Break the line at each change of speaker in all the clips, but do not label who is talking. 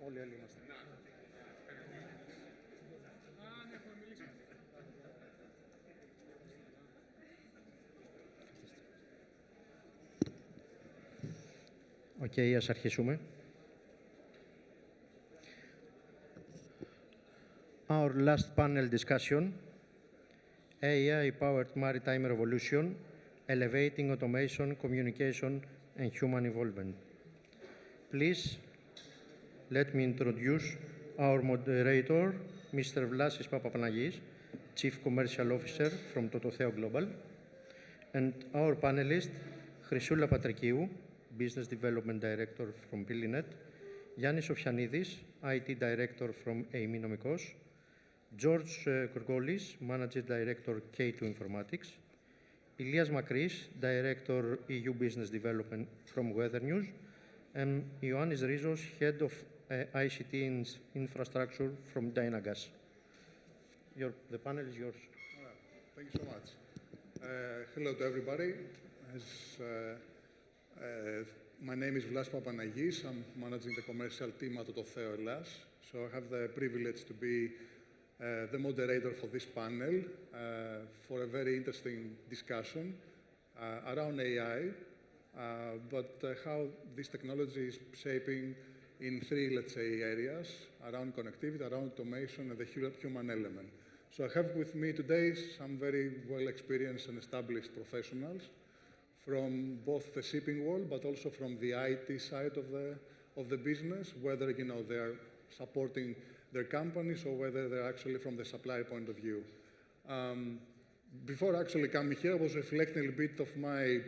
Όλοι είμαστε. Οκ, ας αρχίσουμε. Our last panel discussion, AI-powered maritime revolution, elevating automation, communication, and human involvement. Please, let me introduce our moderator, Mr. Vlassis Papapanagis, Chief Commercial Officer from Tototheo Global, and our panelist, Chrysoula Patrikiou, Business Development Director from Pyli, Yiannis Sofianidis, IT Director from Nomikos, George Gorgolis, Managing Director K2 Informatics, Elias Makris, Director EU Business Development from Weathernews, and Ioannis Rizos, Head of ICT Infrastructure from Dynagas. The panel is yours.
All right. Thank you so much. Hello to everybody. My name is Vlassis Papapanagis. I'm managing the commercial team at Tototheo Elias. So I have the privilege to be the moderator for this panel for a very interesting discussion around AI, but how this technology is shaping in three, let's say, areas: around connectivity, around automation, and the human element. So I have with me today some very well-experienced and established professionals from both the shipping world, but also from the IT side of the business, whether they are supporting their companies or whether they're actually from the supplier point of view. Before actually coming here, I was reflecting a bit of my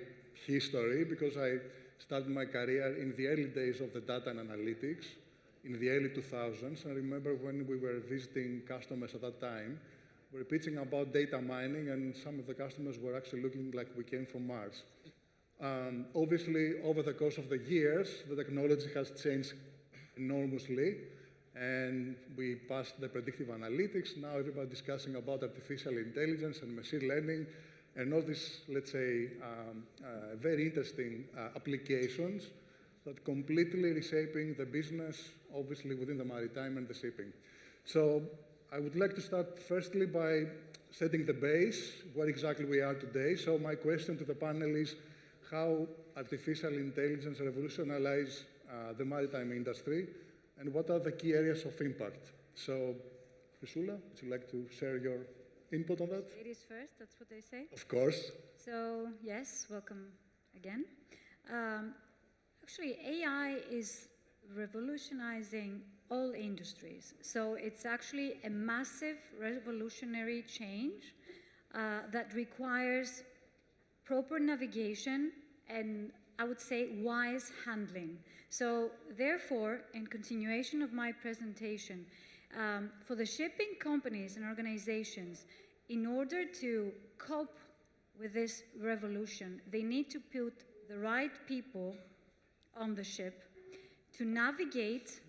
history because I started my career in the early days of the data and analytics in the early 2000s. I remember when we were visiting customers at that time, we were pitching about data mining, and some of the customers were actually looking like we came from Mars. Obviously, over the course of the years, the technology has changed enormously, and we passed the predictive analytics. Now everybody's discussing about artificial intelligence and machine learning and all these, let's say, very interesting applications that completely reshaping the business, obviously within the maritime and the shipping. So I would like to start firstly by setting the base, where exactly we are today. So my question to the panel is how artificial intelligence revolutionizes the maritime industry, and what are the key areas of impact? So, Chrysoula, would you like to share your input on that?
Ladies first, that's what they say.
Of course.
So, yes, welcome again. Actually, AI is revolutionizing all industries. So it's actually a massive revolutionary change that requires proper navigation and, I would say, wise handling. So therefore, in continuation of my presentation, for the shipping companies and organizations, in order to cope with this revolution, they need to put the right people on the ship to navigate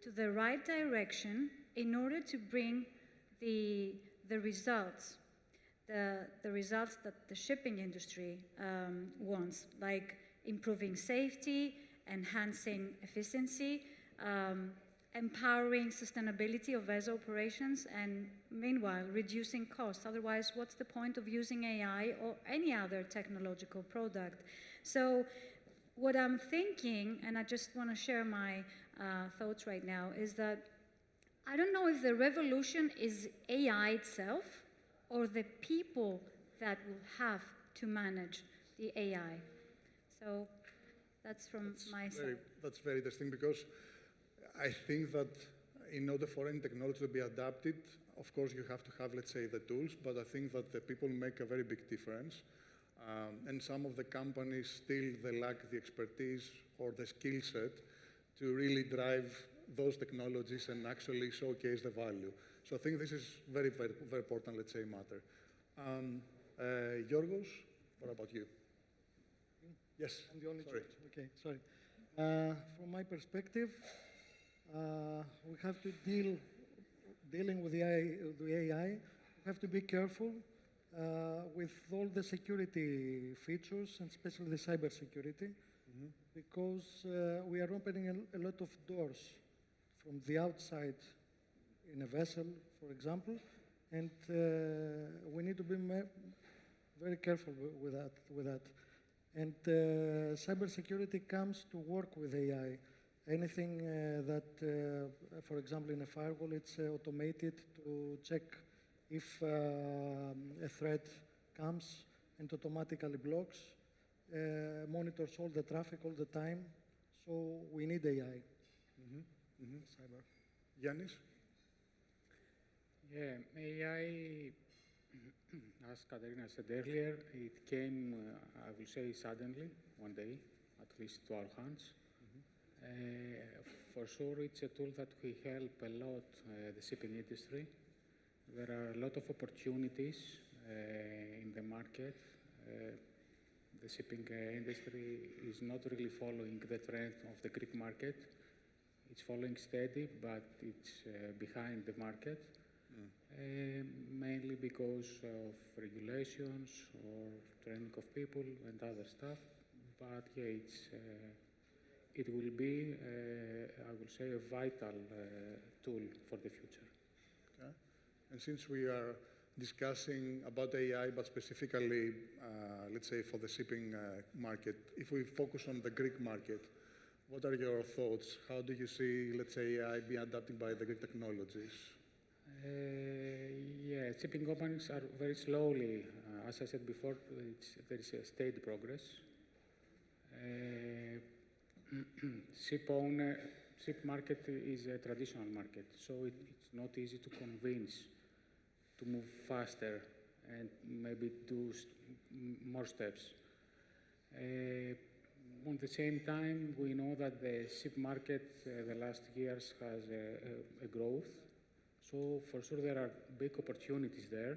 to the right direction in order to bring the results, the results that the shipping industry wants, like improving safety, enhancing efficiency, empowering sustainability of vessel operations, and meanwhile reducing costs. Otherwise, what's the point of using AI or any other technological product? So what I'm thinking, and I just want to share my thoughts right now, is that I don't know if the revolution is AI itself or the people that will have to manage the AI. So that's from my side.
That's very interesting, because I think that in order for any technology to be adapted, of course you have to have, let's say, the tools, but I think that the people make a very big difference. And some of the companies still, they lack the expertise or the skill set to really drive those technologies and actually showcase the value. So I think this is very, very, very important, let's say, matter. Yorgos, what about you? Yes.
I'm the only
sorry.
judge. Okay, sorry. From my perspective, we have to dealing with the AI, we have to be careful with all the security features, and especially the cyber security, because we are opening a lot of doors from the outside in a vessel, for example, and we need to be very careful with that. And cybersecurity comes to work with AI. Anything that, for example, in a firewall, it's automated to check if a threat comes and automatically blocks, monitors all the traffic all the time. So we need AI. Cyber.
Yiannis?
Yeah, AI, as Katerina said earlier, it came, I will say, suddenly, one day, at least to our hands. For sure, it's a tool that will help a lot the shipping industry. There are a lot of opportunities in the market. The shipping industry is not really following the trend of the Greek market. It's following steady, but it's behind the market, mainly because of regulations or training of people and other stuff. But yeah, it will be, I will say, a vital tool for the future.
Okay. And since we are discussing about AI, but specifically, let's say, for the shipping market, if we focus on the Greek market, what are your thoughts? How do you see, let's say, AI be adapted by the Greek technologies?
Yeah, shipping companies are very slowly, as I said before, there is a steady progress. Ship market is a traditional market, so it's not easy to convince to move faster and maybe do more steps. On the same time, we know that the ship market the last years has a growth. So for sure there are big opportunities there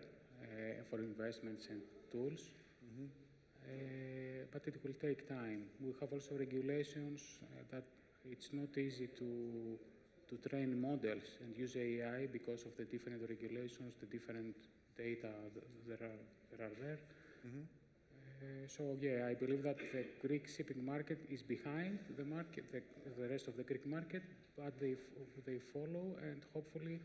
for investments and tools. But it will take time. We have also regulations that it's not easy to train models and use AI because of the different regulations, the different data that are there. So yeah, I believe that the Greek shipping market is behind the market, the rest of the Greek market, but they follow, and hopefully,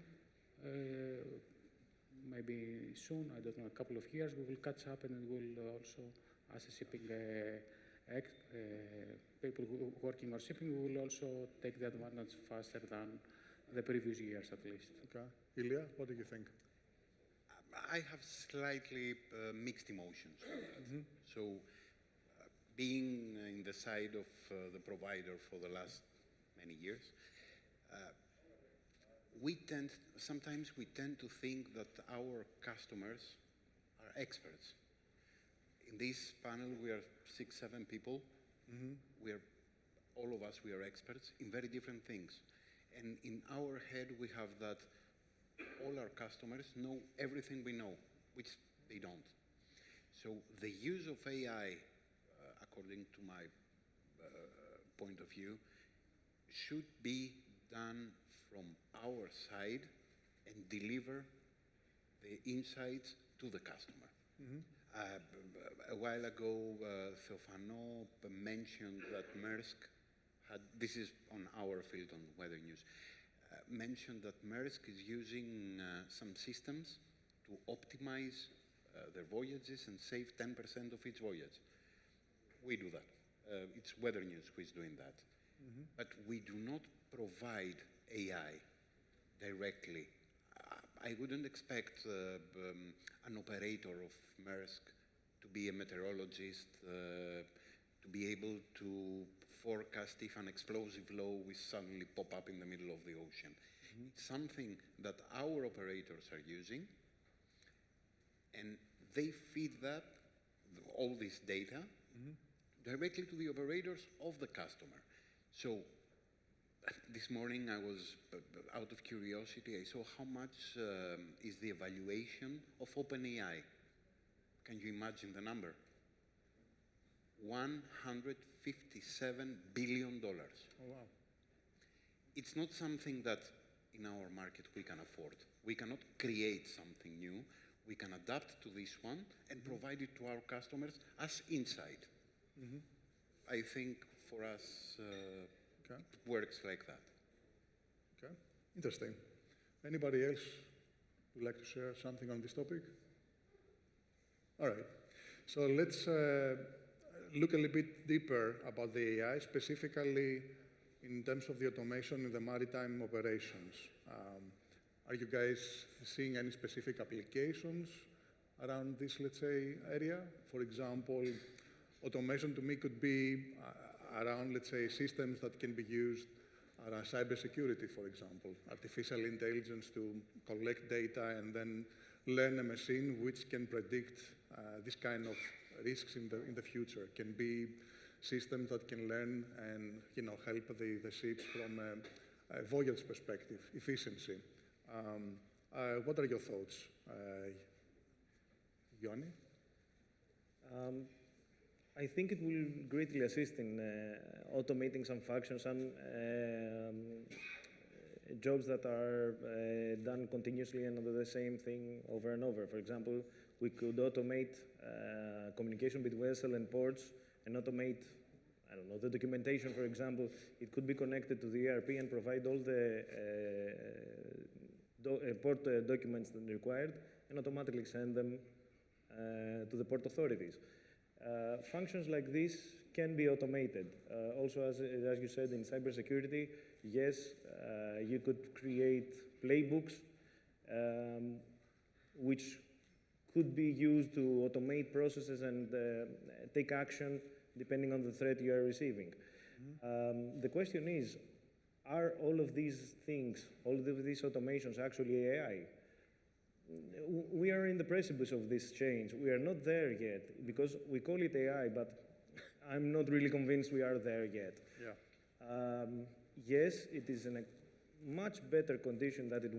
maybe soon, I don't know, a couple of years, we will catch up, and we will also, as a shipping people working on shipping, we will also take the advantage faster than the previous years, at least.
Okay. Ilya, what do you think?
I have slightly mixed emotions. So, being in the side of the provider for the last many years, sometimes we tend to think that our customers are experts. In this panel, we are 6, 7 people. All of us, we are experts in very different things. And in our head, we have that all our customers know everything we know, which they don't. So the use of AI, according to my point of view, should be done from our side and deliver the insights to the customer. A while ago, Theophano mentioned that Maersk had, this is on our field on Weathernews, mentioned that Maersk is using some systems to optimize their voyages and save 10% of each voyage. We do that. It's Weathernews who is doing that. But we do not provide AI directly. I wouldn't expect an operator of Maersk to be a meteorologist, to be able to forecast if an explosive low will suddenly pop up in the middle of the ocean. It's something that our operators are using, and they feed that, all this data, directly to the operators of the customer. So this morning I was, out of curiosity, I saw how much is the evaluation of OpenAI. Can you imagine the number? $157 billion.
Oh, wow.
It's not something that in our market we can afford. We cannot create something new. We can adapt to this one and provide it to our customers as insight. I think for us, it works like that.
Okay, interesting. Anybody else would like to share something on this topic? All right, so let's look a little bit deeper about the AI, specifically in terms of the automation in the maritime operations. Are you guys seeing any specific applications around this, let's say, area? For example, automation to me could be around, let's say, systems that can be used around cybersecurity, for example, artificial intelligence to collect data and then learn a machine which can predict this kind of risks in the future. Can be systems that can learn and help the ships from a voyage perspective, efficiency. What are your thoughts, Ioannis?
I think it will greatly assist in automating some functions, some jobs that are done continuously and do the same thing over and over. For example, we could automate communication between vessel and ports and automate, I don't know, the documentation, for example. It could be connected to the ERP and provide all the port documents that are required and automatically send them to the port authorities. Functions like this can be automated. Also, as you said, in cybersecurity, yes, you could create playbooks which could be used to automate processes and take action depending on the threat you are receiving. The question is, are all of these things, all of these automations actually AI? We are in the precipice of this change. We are not there yet because we call it AI, but I'm not really convinced we are there yet.
Yeah.
Yes, it is in a much better condition than it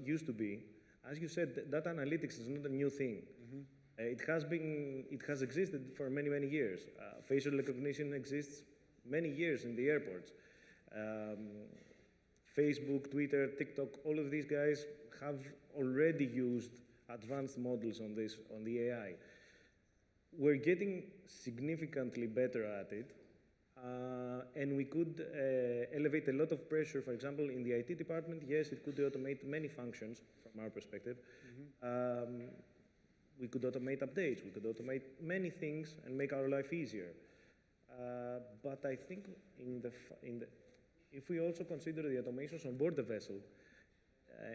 used to be. As you said, data analytics is not a new thing. It has existed for many, many years. Facial recognition exists many years in the airports. Facebook, Twitter, TikTok, all of these guys have already used advanced models on the AI. We're getting significantly better at it, and we could elevate a lot of pressure. For example, in the IT department, yes, it could automate many functions from our perspective. We could automate updates, we could automate many things and make our life easier. But I think if we also consider the automations on board the vessel,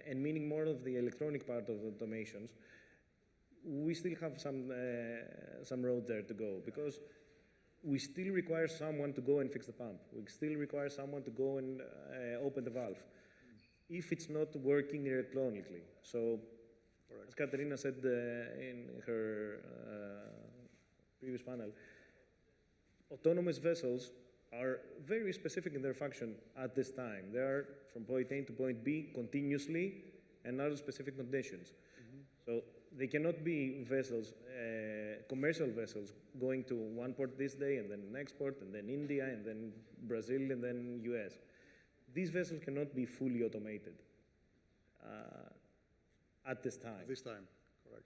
and meaning more of the electronic part of the automations, we still have some road there to go, because we still require someone to go and fix the pump. We still require someone to go and open the valve, if it's not working electronically. So, as Katerina said in her previous panel, autonomous vessels are very specific in their function at this time. They are from point A to point B continuously and under specific conditions. So they cannot be vessels, commercial vessels, going to one port this day and then next port and then India and then Brazil and then US. These vessels cannot be fully automated at this time.
This time, correct.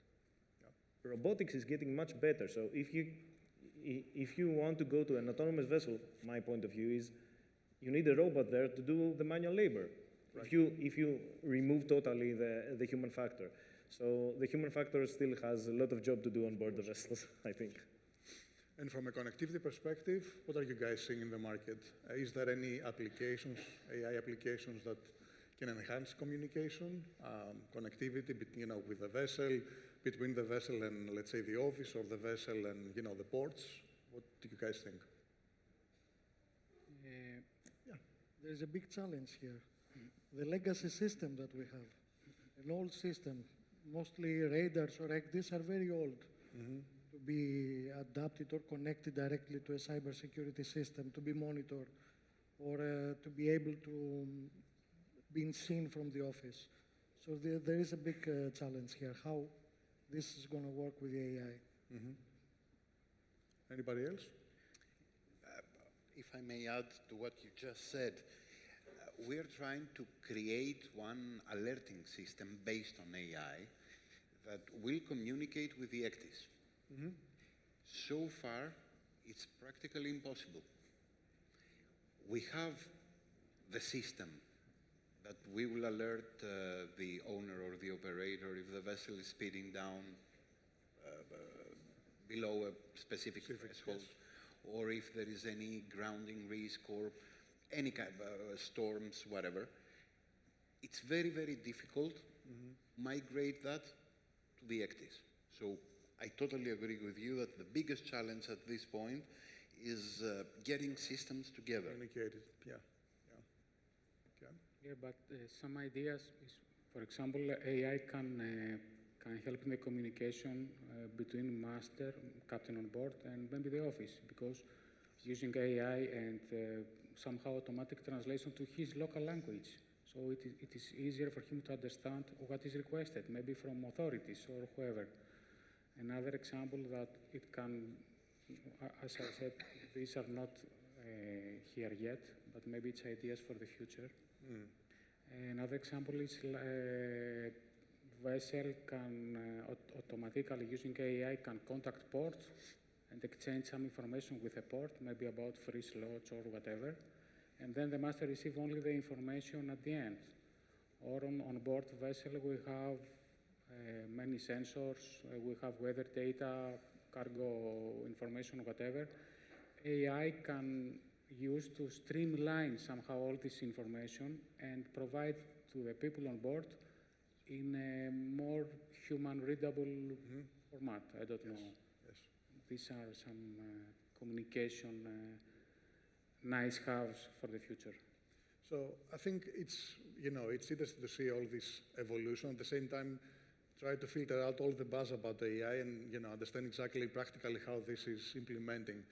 Yeah.
Robotics is getting much better. So if you want to go to an autonomous vessel, my point of view is you need a robot there to do the manual labor. Right. If you remove totally the human factor. So the human factor still has a lot of job to do on board the vessels, I think.
And from a connectivity perspective, what are you guys seeing in the market? Is there any applications, AI applications that can enhance communication, connectivity, with the vessel, between the vessel and, let's say, the office, or the vessel and, the ports? What do you guys think?
Yeah, there's a big challenge here. The legacy system that we have, an old system, mostly radars or these are very old to be adapted or connected directly to a cybersecurity system, to be monitored, or to be able to be seen from the office. So there is a big challenge here, how this is going to work with the AI.
Anybody else?
If I may add to what you just said, we are trying to create one alerting system based on AI that will communicate with the ECTIs. So far, it's practically impossible. We have the system, that we will alert the owner or the operator if the vessel is speeding down below a specific threshold,
yes.
or if there is any grounding risk or any kind of storms, whatever. It's very, very difficult to migrate that to the ECTIs. So I totally agree with you that the biggest challenge at this point is getting systems together.
Communicated, yeah. Okay.
Yeah, but some ideas is, for example, AI can help in the communication between master, captain on board, and maybe the office, because using AI and somehow automatic translation to his local language. So it is easier for him to understand what is requested, maybe from authorities or whoever. Another example that it can, as I said, these are not here yet, but maybe it's ideas for the future. Another example is vessel can automatically, using AI, can contact ports and exchange some information with a port, maybe about free slots or whatever. And then the master receives only the information at the end. Or on board vessel, we have many sensors, we have weather data, cargo information, whatever. AI can use to streamline somehow all this information and provide to the people on board in a more human-readable format. I don't know.
Yes.
These are some communication nice-haves for the future.
So I think it's interesting to see all this evolution. At the same time, try to filter out all the buzz about AI and understand exactly practically how this is implementing.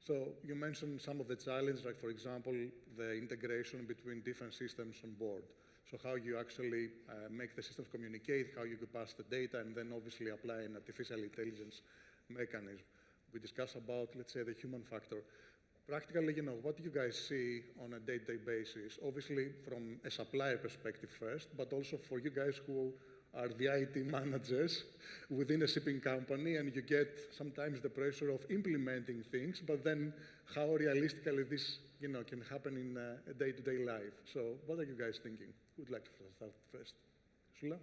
So you mentioned some of the challenges, like for example, the integration between different systems on board. So how you actually make the systems communicate, how you could pass the data, and then obviously apply an artificial intelligence mechanism. We discussed about, let's say, the human factor. Practically, what do you guys see on a day-to-day basis? Obviously, from a supplier perspective first, but also for you guys who are the IT managers within a shipping company, and you get sometimes the pressure of implementing things, but then how realistically this can happen in a day-to-day life. So what are you guys thinking? Who would like to start first? Chrysoula?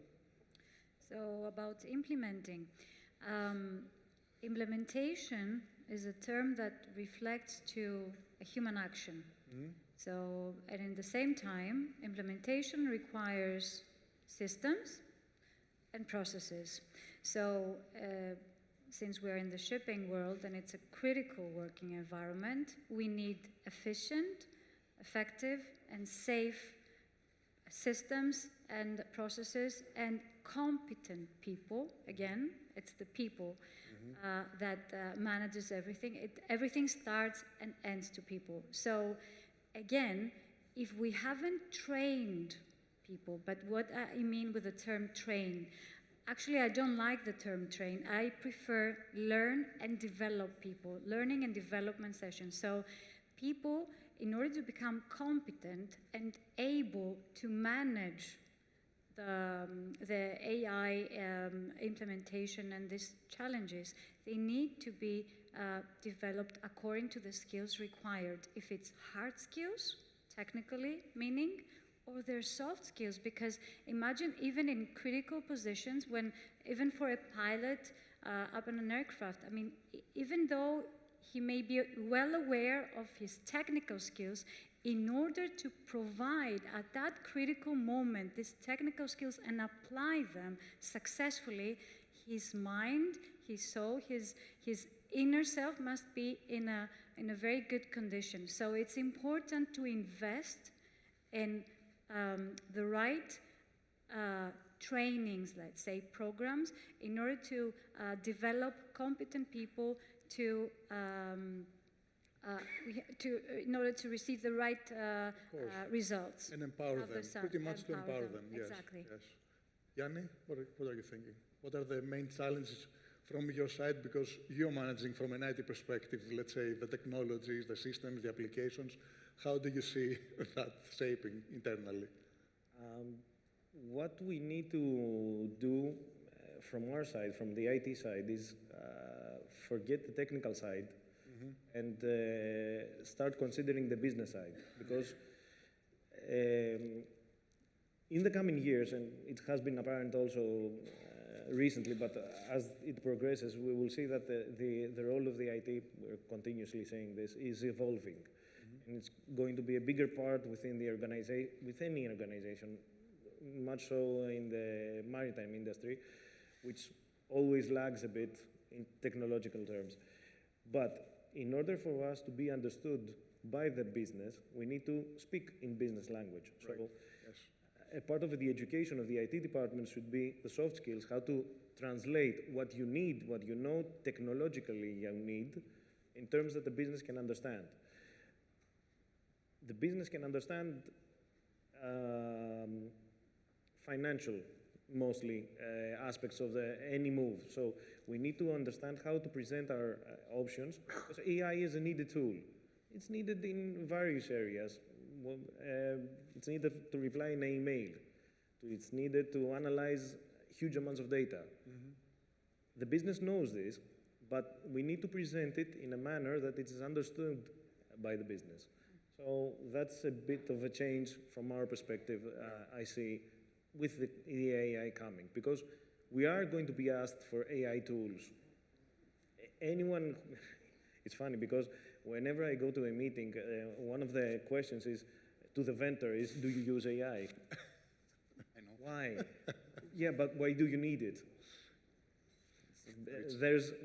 So about implementing. Implementation is a term that reflects to a human action. So, and in the same time, implementation requires systems and processes. So, since we're in the shipping world and it's a critical working environment, we need efficient, effective, and safe systems and processes and competent people. Again, it's the people that manages everything. Everything starts and ends to people. So, again, if we haven't trained people, but what I mean with the term train, actually I don't like the term train. I prefer learn and develop people, learning and development sessions. So people, in order to become competent and able to manage the AI implementation and these challenges, they need to be developed according to the skills required. If it's hard skills, technically, meaning, or their soft skills, because imagine even in critical positions, when even for a pilot up on an aircraft, I mean, even though he may be well aware of his technical skills, in order to provide at that critical moment these technical skills and apply them successfully, his mind, his soul, his inner self must be in a very good condition. So it's important to invest in the right trainings, let's say, programs, in order to develop competent people in order to receive the right results.
And empower them, pretty much to empower them. Yes.
Exactly.
Yes. Yanni, what are you thinking? What are the main challenges from your side? Because you're managing from an IT perspective, let's say, the technologies, the systems, the applications. How do you see that shaping internally?
What we need to do from our side, from the IT side, is forget the technical side and start considering the business side. Because in the coming years, and it has been apparent also recently, but as it progresses, we will see that the role of the IT, we're continuously saying this, is evolving. And it's going to be a bigger part within the with any organization, much so in the maritime industry, which always lags a bit in technological terms. But in order for us to be understood by the business, we need to speak in business language.
Right.
So
Yes.
a part of the education of the IT department should be the soft skills, how to translate what you need, what you know technologically you need, in terms that the business can understand. The business can understand financial, mostly, aspects of any move. So we need to understand how to present our options, because AI is a needed tool. It's needed in various areas. Well, it's needed to reply in an email. It's needed to analyze huge amounts of data. The business knows this, but we need to present it in a manner that it is understood by the business. So that's a bit of a change from our perspective, I see, with the AI coming, because we are going to be asked for AI tools. Anyone, it's funny because whenever I go to a meeting, one of the questions is, to the vendor is, do you use AI?
I know.
Why? Yeah, but why do you need it?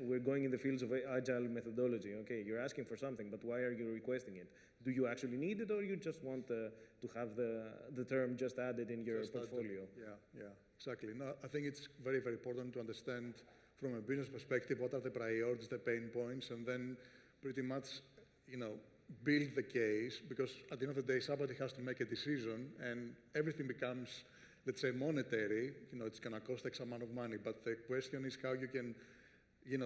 We're going in the fields of agile methodology. Okay, you're asking for something, but why are you requesting it? Do you actually need it, or you just want to have the term just added in your portfolio?
Yeah, exactly. No, I think it's very, very important to understand from a business perspective what are the priorities, the pain points, and then pretty much, build the case, because at the end of the day, somebody has to make a decision, and everything becomes, let's say, monetary. It's going to cost X amount of money, but the question is how you can,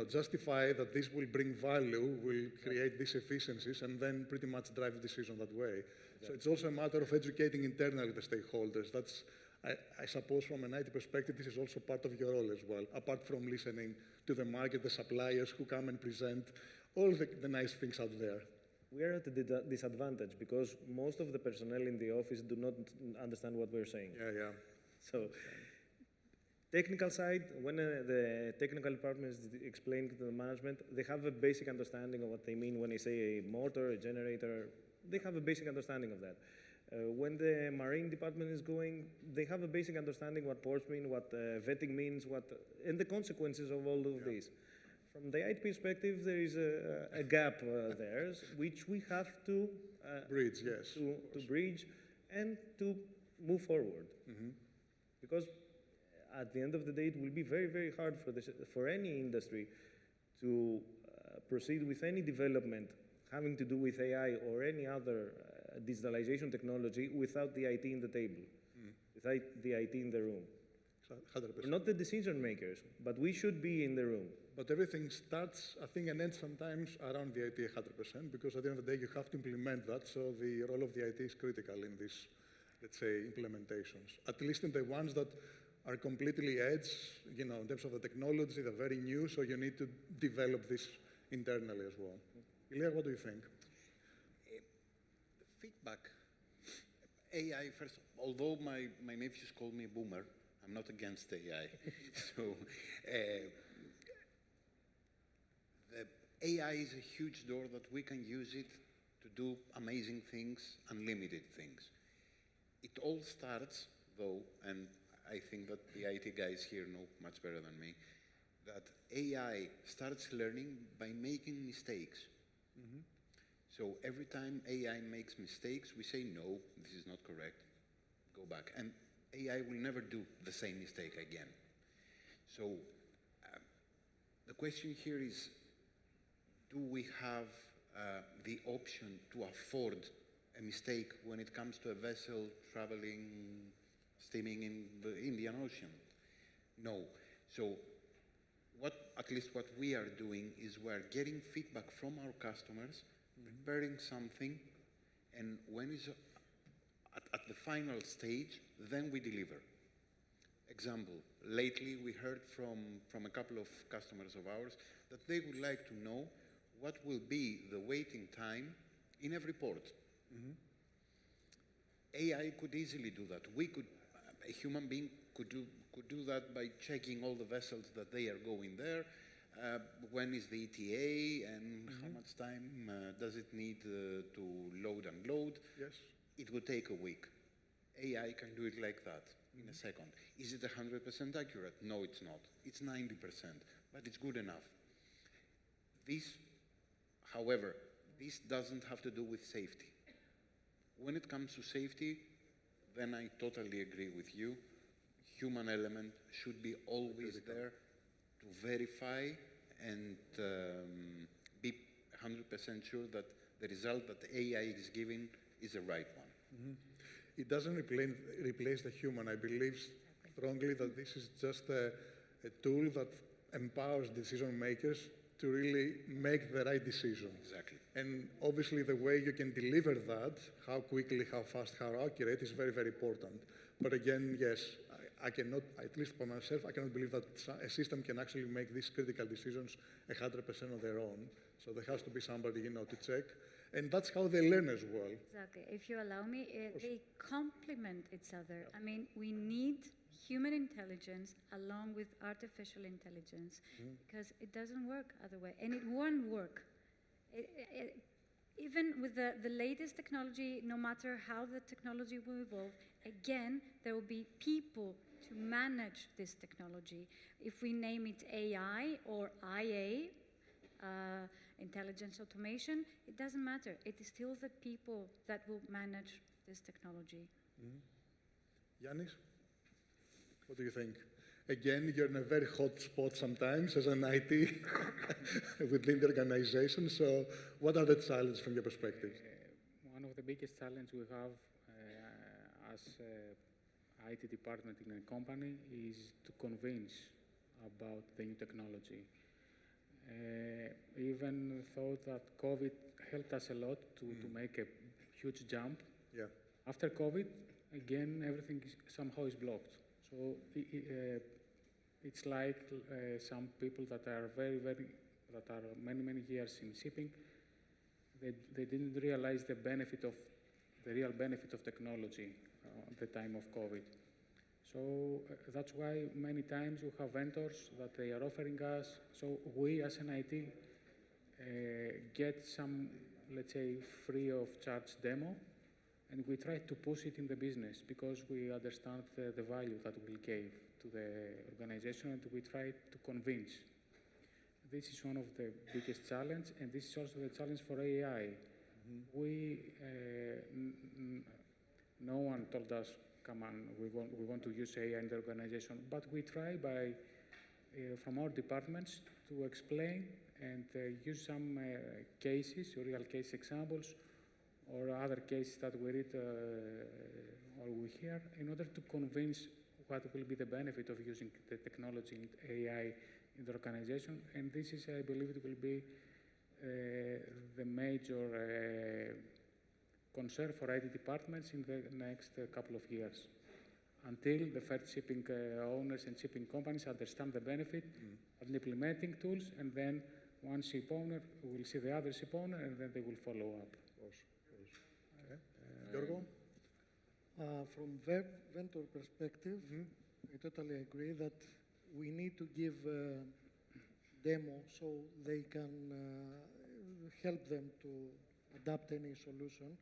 justify that this will bring value, will create these efficiencies, and then pretty much drive the decision that way. Exactly. So it's also a matter of educating internally the stakeholders. That's, I suppose, from an IT perspective, this is also part of your role as well, apart from listening to the market, the suppliers who come and present all the nice things out there.
We are at a disadvantage because most of the personnel in the office do not understand what we're saying.
Yeah.
So, technical side, when the technical department is explaining to the management, they have a basic understanding of what they mean when they say a motor, a generator. They have a basic understanding of that. When the marine department is going, they have a basic understanding what ports mean, what vetting means, and the consequences of all of this. From the IT perspective, there is a gap there, which we have to
bridge, yes,
to bridge and to move forward. Because at the end of the day, it will be very, very hard for any industry to proceed with any development having to do with AI or any other digitalization technology without the IT in the table, without the IT in the room.
100%.
We're not the decision makers, but we should be in the room.
But everything starts, I think, and ends sometimes around the IT 100%, because at the end of the day, you have to implement that, so the role of the IT is critical in these, let's say, implementations. At least in the ones that are completely edge, in terms of the technology, they're very new, so you need to develop this internally as well. Elias, what do you think?
Feedback. AI, first, although my nephews call me a boomer, I'm not against AI. So, the AI is a huge door that we can use it to do amazing things, unlimited things. It all starts, though, and I think that the IT guys here know much better than me, that AI starts learning by making mistakes. So every time AI makes mistakes, we say, no, this is not correct, go back. And AI will never do the same mistake again. So the question here is, do we have the option to afford a mistake when it comes to a vessel traveling, steaming in the Indian Ocean? No. So at least what we are doing is we're getting feedback from our customers, preparing something, and when it's at the final stage, then we deliver. Example, lately we heard from a couple of customers of ours that they would like to know what will be the waiting time in every port. AI could easily do that. We could a human being could do that by checking all the vessels that they are going there. When is the ETA and how much time does it need to load and load?
Yes.
It would take a week. AI can do it like that in a second. Is it 100% accurate? No, it's not. It's 90%, but it's good enough. However, this doesn't have to do with safety. When it comes to safety, then I totally agree with you. Human element should be always there to verify and be 100% sure that the result that the AI is giving is the right one.
It doesn't replace the human. I believe strongly that this is just a tool that empowers decision makers to really make the right decision.
Exactly.
And obviously the way you can deliver that, how quickly, how fast, how accurate, is very, very important. But again, yes, I cannot, at least for myself, I cannot believe that a system can actually make these critical decisions 100% on their own. So there has to be somebody, to check. And that's how they learn as well.
Exactly. If you allow me, they complement each other. I mean, we need human intelligence along with artificial intelligence because it doesn't work otherwise, and it won't work. Even with the latest technology, no matter how the technology will evolve, again, there will be people to manage this technology. If we name it AI or IA, intelligence automation, it doesn't matter. It is still the people that will manage this technology.
Yiannis, what do you think? Again, you're in a very hot spot sometimes as an IT within the organization. So what are the challenges from your perspective?
One of the biggest challenges we have as IT department in a company is to convince about the new technology. Even thought that COVID helped us a lot to make a huge jump.
Yeah.
After COVID, again, everything somehow is blocked. So it's like some people that are that are many years in shipping, they didn't realize the real benefit of technology at the time of COVID. So that's why many times we have vendors that they are offering us. So we as an IT get some, let's say, free of charge demo, and we try to push it in the business because we understand the value that we give to the organization, and we try to convince. This is one of the biggest challenges, and this is also the challenge for AI. No one told us, come on, we want to use AI in the organization, but we try from our departments to explain and use some cases, real case examples, or other cases that we read or we hear in order to convince what will be the benefit of using the technology and AI in the organization. And this is, I believe, it will be the major concern for IT departments in the next couple of years, until the first shipping owners and shipping companies understand the benefit of implementing tools, and then one ship owner will see the other ship owner, and then they will follow up.
Gorgo?
From vendor perspective, I totally agree that we need to give demo so they can help them to adapt any solution,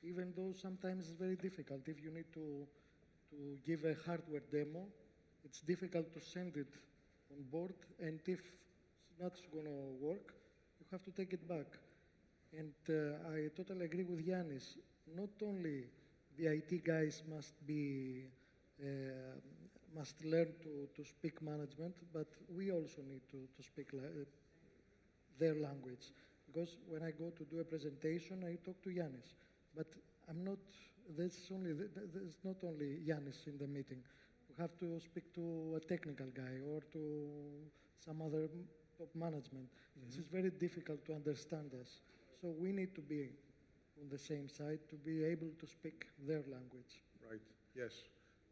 even though sometimes it's very difficult. If you need to give a hardware demo, it's difficult to send it on board, and if it's not going to work, you have to take it back. And I totally agree with Yiannis. Not only the IT guys must learn to speak management, but we also need to speak their language. Because when I go to do a presentation, I talk to Yiannis, but there's not only Yiannis in the meeting. We have to speak to a technical guy or to some other top management. This is very difficult to understand us. So we need to be on the same side to be able to speak their language.
Right, yes,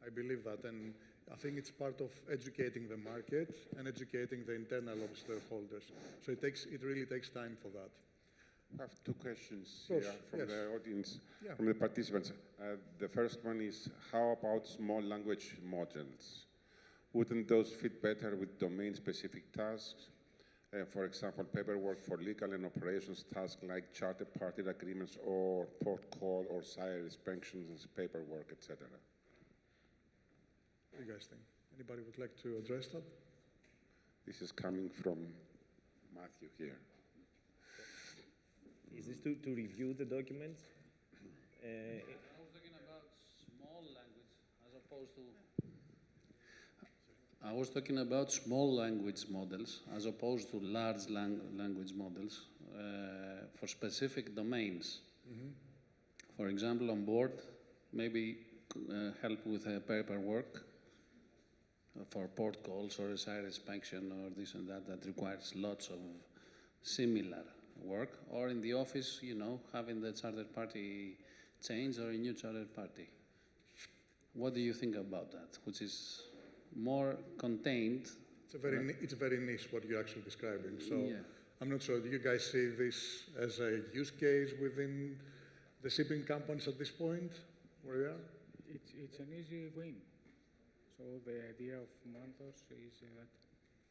I believe that. And I think it's part of educating the market and educating the internal stakeholders. So it really takes time for that.
I have two questions
Of course,
here from
yes.
the audience,
Yeah.
from the participants. The first one is, how about small language models? Wouldn't those fit better with domain-specific tasks? For example, paperwork for legal and operations tasks like charter party agreements or port call or site inspections, paperwork, etc.
What do you guys think? Anybody would like to address that?
This is coming from Matthew here.
Is this to review the documents?
I was talking about small language as opposed to. I was talking about small language models as opposed to large language models for specific domains. For example, on board, maybe help with paperwork for port calls or a site inspection or this and that requires lots of similar work, or in the office, you know, having the charter party change or a new charter party. What do you think about that? Which is more contained.
It's very niche what you're actually describing. So
Yeah.
I'm not sure. Do you guys see this as a use case within the shipping companies at this point? Where we are?
It's an easy win. So the idea of Manthos is that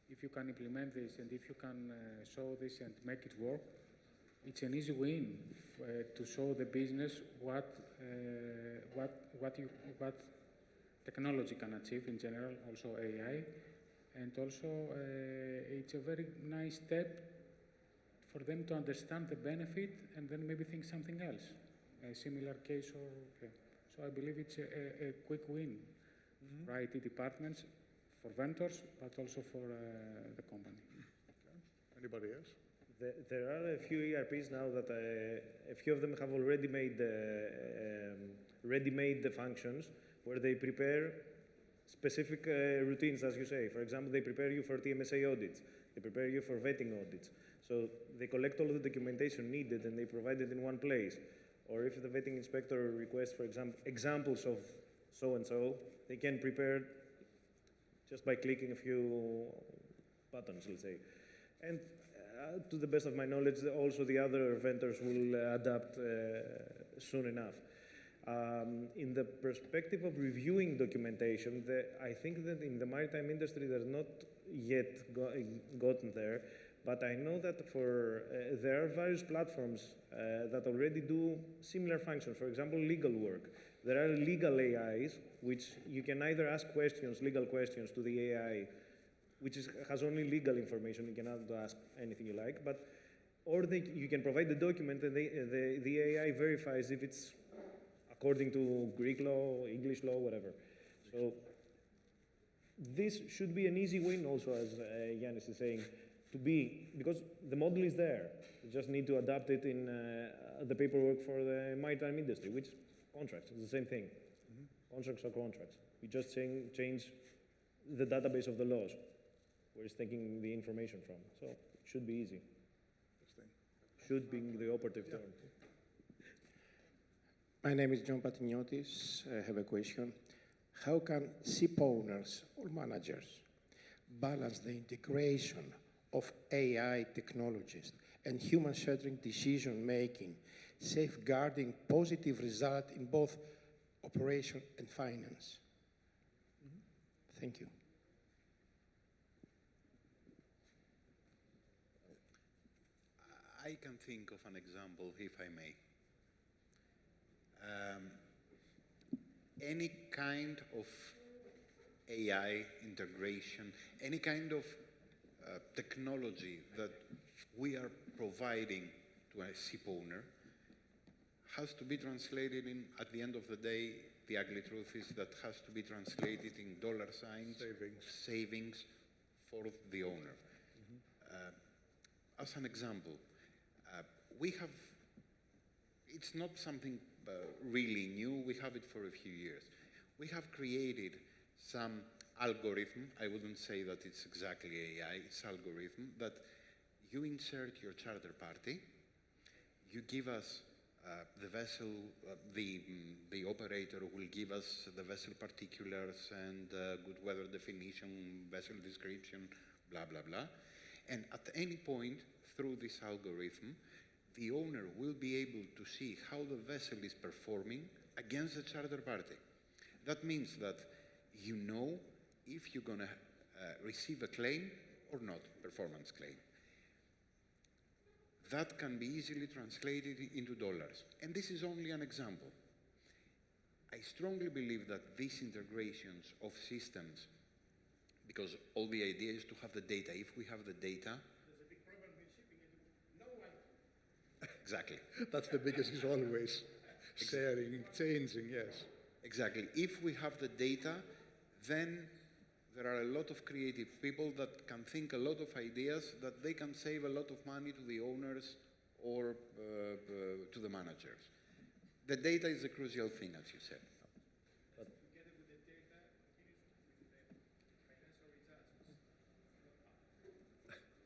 if you can implement this and if you can show this and make it work, it's an easy win to show the business what technology can achieve in general, also AI, and also it's a very nice step for them to understand the benefit and then maybe think something else, a similar case or. Okay. So I believe it's a quick win for IT departments, for vendors, but also for the company.
Okay. Anybody else?
There are a few ERPs now that a few of them have already made ready-made the functions where they prepare specific routines, as you say. For example, they prepare you for TMSA audits. They prepare you for vetting audits. So they collect all the documentation needed and they provide it in one place. Or if the vetting inspector requests, for example, examples of so-and-so, they can prepare just by clicking a few buttons, let's say. And to the best of my knowledge, also the other vendors will adapt soon enough. In the perspective of reviewing documentation, I think that in the maritime industry, they're not yet gotten there. But I know that there are various platforms that already do similar functions. For example, legal work. There are legal AIs, which you can either ask questions, legal questions to the AI, which has only legal information. You cannot ask anything you like. Or you can provide the document and the AI verifies if it's according to Greek law, English law, whatever. So this should be an easy win also, as Yiannis is saying, because the model is there. You just need to adapt it in the paperwork for the maritime industry, which contracts, it's the same thing. Contracts are contracts. You just change the database of the laws, where it's taking the information from. So it should be easy. Should being the operative term.
My name is John Patiniotis. I have a question. How can ship owners or managers balance the integration of AI technologies and human-centric decision-making, safeguarding positive result in both operation and finance? Thank you.
I can think of an example, if I may. Any kind of AI integration, any kind of technology that we are providing to a ship owner has to be translated in, at the end of the day, the ugly truth is that has to be translated in dollar signs, savings for the owner. As an example, we have, it's not something really new, we have it for a few years. We have created some algorithm, I wouldn't say that it's exactly AI, it's algorithm, that you insert your charter party, you give us the vessel, the operator will give us the vessel particulars and good weather definition, vessel description, blah, blah, blah. And at any point through this algorithm, the owner will be able to see how the vessel is performing against the charter party. That means that you know if you're going to receive a claim or not, performance claim. That can be easily translated into dollars. And this is only an example. I strongly believe that these integrations of systems, because all the idea is to have the data. If we have the data...
There's a big problem with shipping it. No one...
Exactly.
That's the biggest is always sharing, changing, yes.
Exactly. If we have the data, then there are a lot of creative people that can think a lot of ideas that they can save a lot of money to the owners or to the managers. The data is a crucial thing, as you said.
But together with the data, financial results.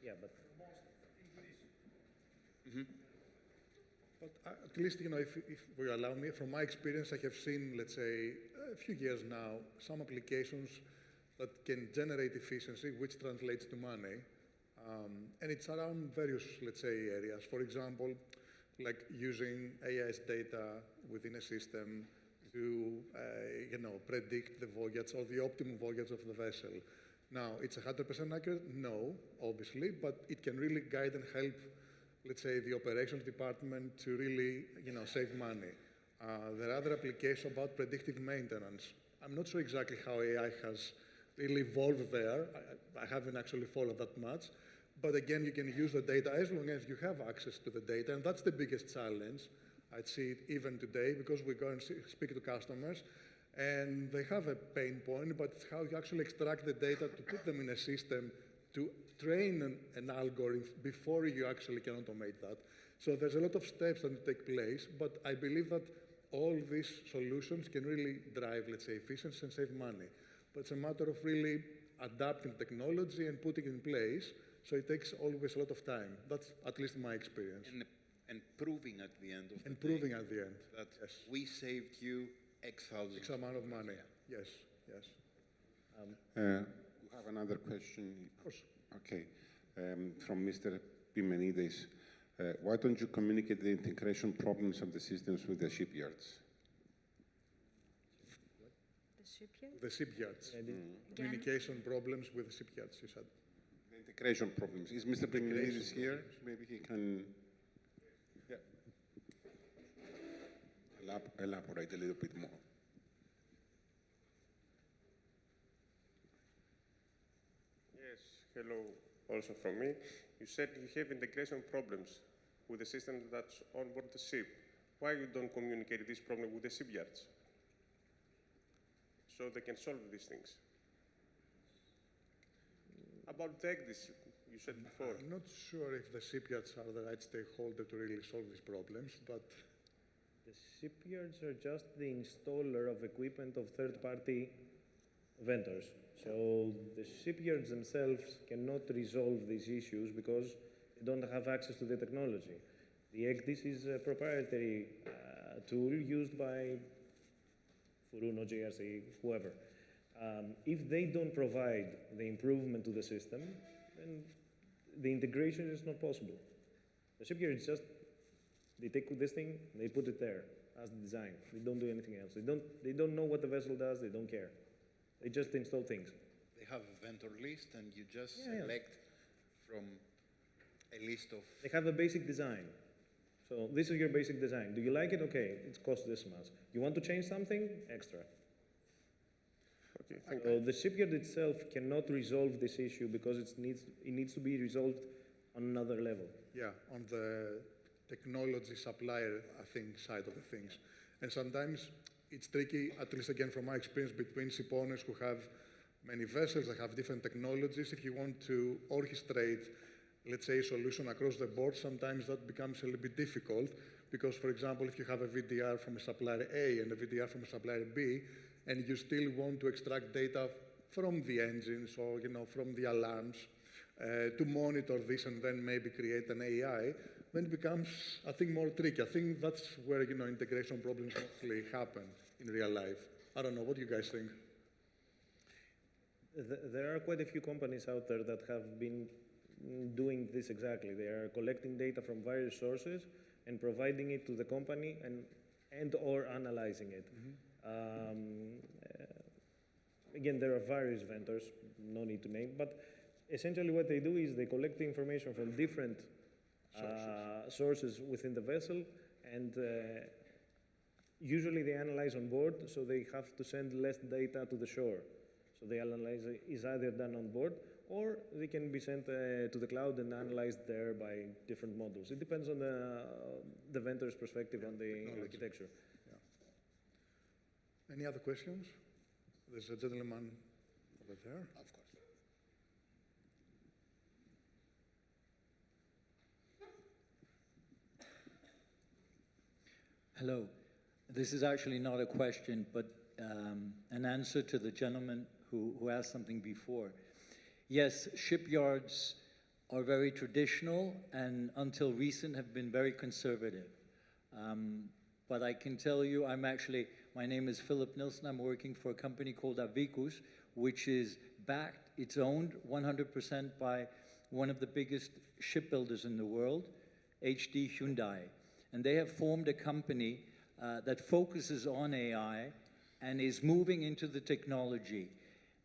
Yeah, but
But at least, you know, if we allow me, from my experience, I have seen, let's say, a few years now, some applications that can generate efficiency, which translates to money. And it's around various, let's say, areas. For example, like using AI's data within a system to, you know, predict the voyage or the optimum voyage of the vessel. Now, it's 100% accurate? No, obviously, but it can really guide and help, let's say, the operations department to really, you know, save money. There are other applications about predictive maintenance. I'm not sure exactly how AI has really evolved there. I haven't actually followed that much. But again, you can use the data as long as you have access to the data, and that's the biggest challenge. I see it even today because we go and speak to customers, and they have a pain point, but it's how you actually extract the data to put them in a system to train an algorithm before you actually can automate that. So there's a lot of steps that take place, but I believe that all these solutions can really drive, let's say, efficiency and save money. But it's a matter of really adapting technology and putting it in place, so it takes always a lot of time. That's at least my experience.
And proving at the end of the day.
And proving at the end.
That
yes.
We saved you X thousands.
X amount of money.
Yeah.
Yes, yes.
We have another question.
Of course.
Okay. From Mr. Pimenidis. Why don't you communicate the integration problems of the systems with the shipyards?
The shipyard?
The shipyards. Communication problems with the shipyards, you said.
The integration problems. Is Mr. Pimenidis here? Maybe he can elaborate a little bit more.
Yes, hello also from me. You said you have integration problems with the system that's on board the ship. Why you don't communicate this problem with the shipyards so they can solve these things? About the ECDIS, you said before.
I'm not sure if the shipyards are the right stakeholder to really solve these problems, but...
The shipyards are just the installer of equipment of third-party vendors. So the shipyards themselves cannot resolve these issues because they don't have access to the technology. The ECDIS is a proprietary tool used by Furuno, JRC, whoever. If they don't provide the improvement to the system, then the integration is not possible. The shipyards just, they take this thing, they put it there as the design. They don't do anything else. They don't know what the vessel does, they don't care. They just install things.
They have a vendor list and you just select from a list of...
They have a basic design. So this is your basic design. Do you like it? Okay, it costs this much. You want to change something? Extra.
Okay, thank
you. The shipyard itself cannot resolve this issue because it needs to be resolved on another level.
Yeah, on the technology supplier, I think, side of the things. And sometimes it's tricky, at least again from my experience, between ship owners who have many vessels that have different technologies. If you want to orchestrate, let's say, a solution across the board, sometimes that becomes a little bit difficult because, for example, if you have a VDR from a supplier A and a VDR from a supplier B, and you still want to extract data from the engines or, you know, from the alarms to monitor this and then maybe create an AI, then it becomes, I think, more tricky. I think that's where, you know, integration problems actually happen in real life. I don't know, what do you guys think?
There are quite a few companies out there that have been doing this exactly. They are collecting data from various sources and providing it to the company and or analyzing it. Again, there are various vendors, no need to name, but essentially what they do is they collect the information from different sources within the vessel, and usually they analyze on board, so they have to send less data to the shore. So the analysis is either done on board, or they can be sent to the cloud and analyzed there by different models. It depends on the vendor's perspective on the architecture.
Yeah. Any other questions? There's a gentleman over there.
Of course.
Hello. This is actually not a question, but an answer to the gentleman who asked something before. Yes, shipyards are very traditional and until recent have been very conservative. But I can tell you, my name is Philip Nilsson. I'm working for a company called Avikus, which is backed, it's owned 100% by one of the biggest shipbuilders in the world, HD Hyundai. And they have formed a company that focuses on AI and is moving into the technology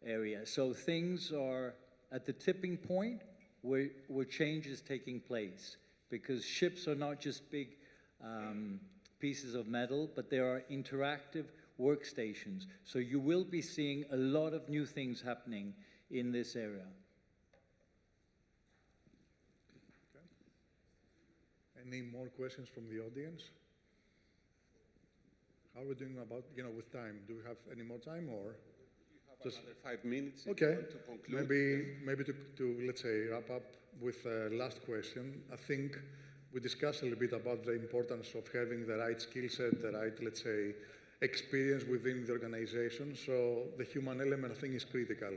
area. So things are at the tipping point where change is taking place, because ships are not just big pieces of metal, but there are interactive workstations. So you will be seeing a lot of new things happening in this area.
Okay. Any more questions from the audience? How are we doing about, with time? Do we have any more time, or?
Just another 5 minutes.
Okay.
To conclude.
Maybe to let's say wrap up with a last question. I think we discussed a little bit about the importance of having the right skill set, the right, let's say, experience within the organization. So the human element, I think, is critical.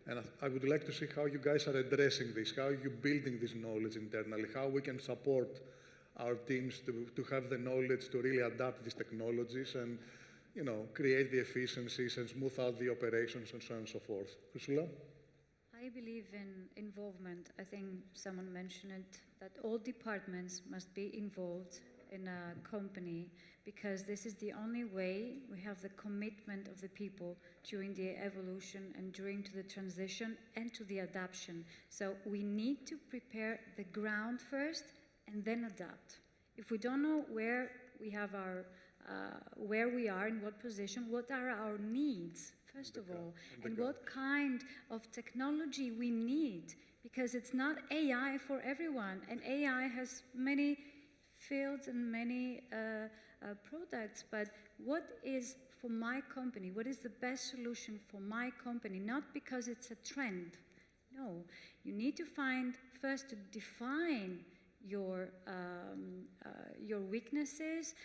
And I would like to see how you guys are addressing this, how you're building this knowledge internally, how we can support our teams to have the knowledge to really adapt these technologies and, create the efficiencies and smooth out the operations and so on and so forth. Chrysoula?
I believe in involvement. I think someone mentioned it, that all departments must be involved in a company, because this is the only way we have the commitment of the people during the evolution and during to the transition and to the adaptation. So we need to prepare the ground first and then adapt. If we don't know where we have where we are, in what position, what are our needs, first of all, and what kind of technology we need, because it's not AI for everyone, and AI has many fields and many products, but what is for my company, what is the best solution for my company, not because it's a trend. No, you need to find first to define your weaknesses,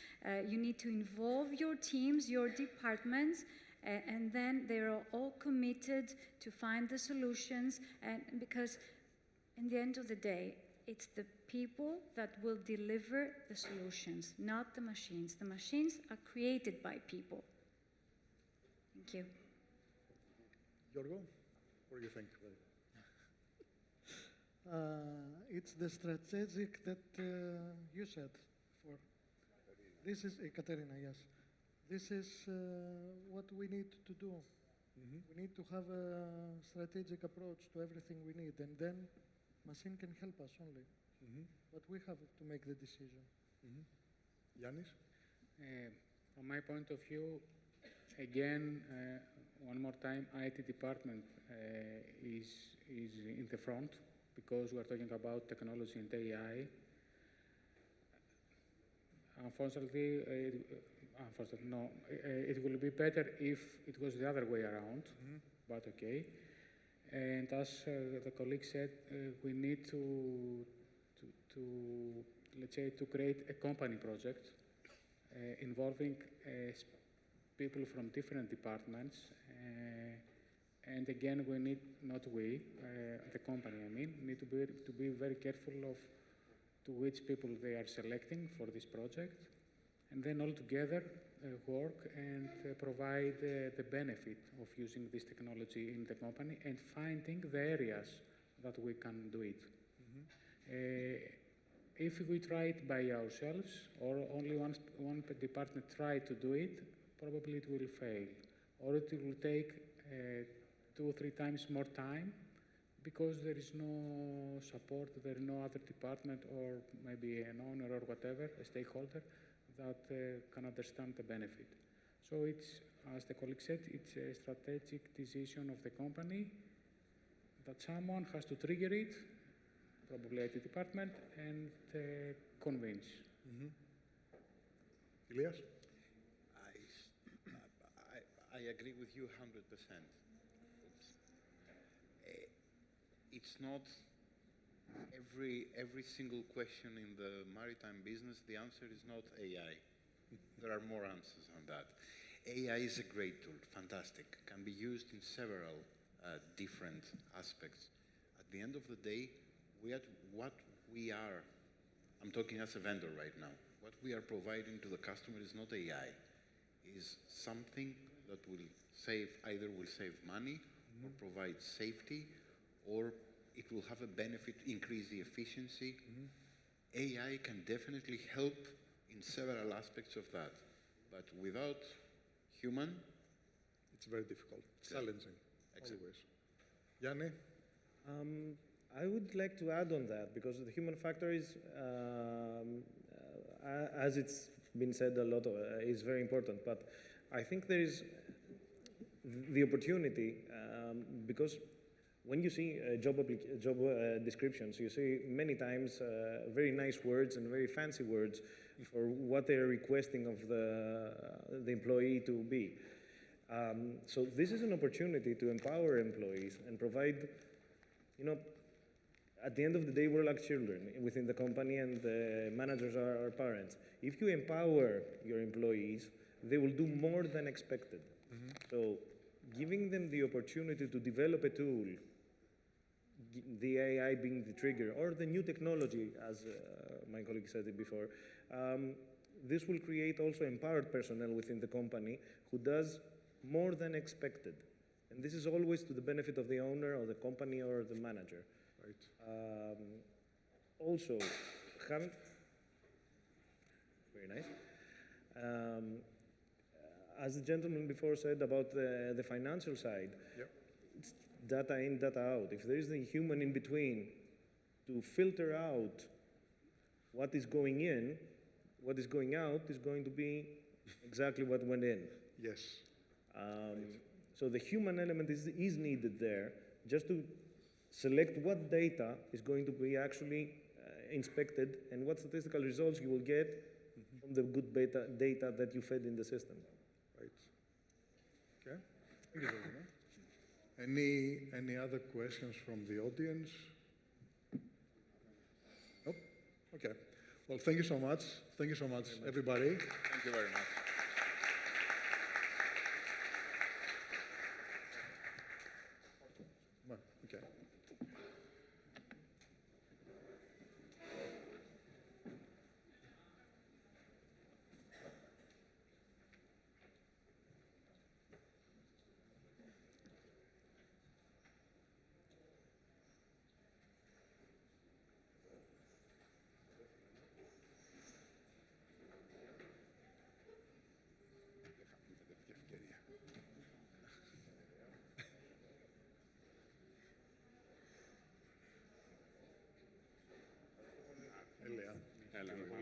you need to involve your teams, your departments, and then they're all committed to find the solutions, and because in the end of the day, it's the people that will deliver the solutions, not the machines. The machines are created by people. Thank you.
Giorgo, what do you think?
It's the strategic that you said before. This is Katerina, yes. This is what we need to do. We need to have a strategic approach to everything we need, and then machine can help us only. But we have to make the decision.
Yiannis?
From my point of view, again, one more time, IT department is in the front, because we are talking about technology and AI. Unfortunately, no. It will be better if it was the other way around, but okay. And as the colleague said, we need to let's say, to create a company project involving people from different departments. And again, we need, not we, the company, need to be very careful of to which people they are selecting for this project, and then all together work and provide the benefit of using this technology in the company and finding the areas that we can do it. If we try it by ourselves, or only one department try to do it, probably it will fail, or it will take 2 or 3 times more time, because there is no support, there is no other department, or maybe an owner or whatever, a stakeholder, that can understand the benefit. So it's, as the colleague said, it's a strategic decision of the company that someone has to trigger it, probably IT department, and convince.
Elias?
I agree with you 100%. It's not every single question in the maritime business, the answer is not AI. There are more answers on that. AI is a great tool, fantastic, can be used in several different aspects. At the end of the day, what we are, I'm talking as a vendor right now, what we are providing to the customer is not AI, is something that will either will save money, or provide safety, or it will have a benefit, increase the efficiency. AI can definitely help in several aspects of that, but without human,
it's very difficult, challenging, always. Yiannis?
I would like to add on that, because the human factor is, as it's been said a lot, is very important. But I think there is the opportunity, because when you see job descriptions, you see many times very nice words and very fancy words for what they are requesting of the employee to be. So this is an opportunity to empower employees and provide, at the end of the day, we're like children within the company, and the managers are our parents. If you empower your employees, they will do more than expected. So giving them the opportunity to develop a tool, the AI being the trigger, or the new technology, as my colleague said it before, this will create also empowered personnel within the company who does more than expected. And this is always to the benefit of the owner, or the company, or the manager.
Right.
Also, very nice. As the gentleman before said about the financial side, it's data in, data out. If there is the human in between to filter out what is going in, what is going out is going to be exactly what went in.
Yes.
So the human element is needed there, just to select what data is going to be actually inspected, and what statistical results you will get from the good data that you fed in the system.
Right. Okay. Thank you very much. Any other questions from the audience? Nope. Okay. Well, thank you so much. Thank you so much, everybody.
Thank you very much.
Okay.
Hello.